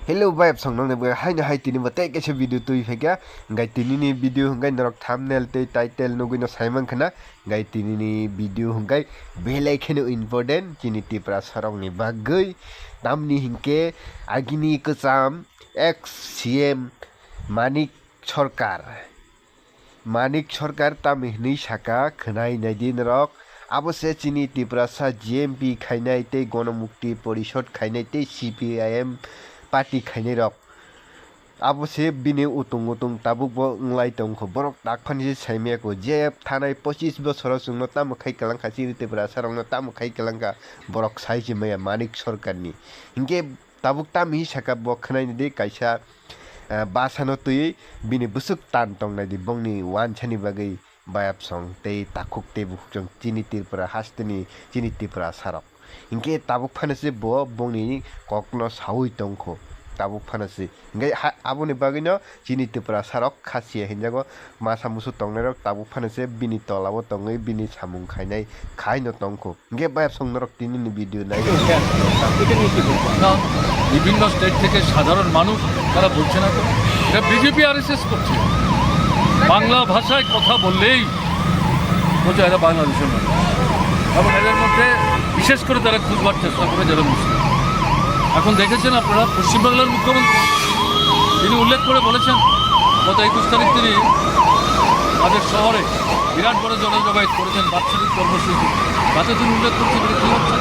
Hello vibe song nong ne hai na hai tini mate ke se video tui phega ngai tini ni video ngai norok thumbnail te title no gino saimang khana ngai tini ni video ngai belai kheno important chini tipra sarong ni bagwi namni hingke agini kacham ex CM Manik sarkar tamihni saka khnai nai din rok abo se chini tiprasa GMP khainai te gণমুক্তি পরিষদ khainai te CPIM party khainai rok abo se bini utung tabuk bo nglai tongkho borok takphani se saimia ko je thanai 25 bochor chungno tam khai kalang khasi tiprasa rokno tam khai kalangka borok sai je maya Manik sarkar ni hingke tabuk tami saka bo khnai ni de kaisa basano tui bini busuk tan tongnai di bongni wan chani bagai bayap song te takuk te bukjong chini tirpura hastini chini tipura sarok hingke tabuk phanase bo bongni kokno sawi tongkho tabuk phanase ngai aboni bagino chini tipura sarok khasiya hinjago masa musu tongnai rok tabuk phanase bini tolabo tongai bini samung khainai khaino tongkho ngai bayap song norok tini ni video nai না বিভিন্ন state থেকে সাধারণ মানুষ তারা বলছে না তো এটা বিজেপি আরএসএস করছে বাংলা ভাষায় কথা বললেই বোঝা এরা বাংলাদেশের মানুষ এবং এদের মধ্যে বিশেষ করে তারা খুঁজবার চেষ্টা করে যারা মুসলিম এখন দেখেছেন আপনারা পশ্চিমবাংলার মুখ্যমন্ত্রী তিনি উল্লেখ করে বলেছেন গত 21 তারিখ তিনি তাদের শহরে বিরাট বড় জনজমায়েত করেছেন বাৎসরিক কর্মসূচি তাতে তিনি উল্লেখ করছেন কী হচ্ছে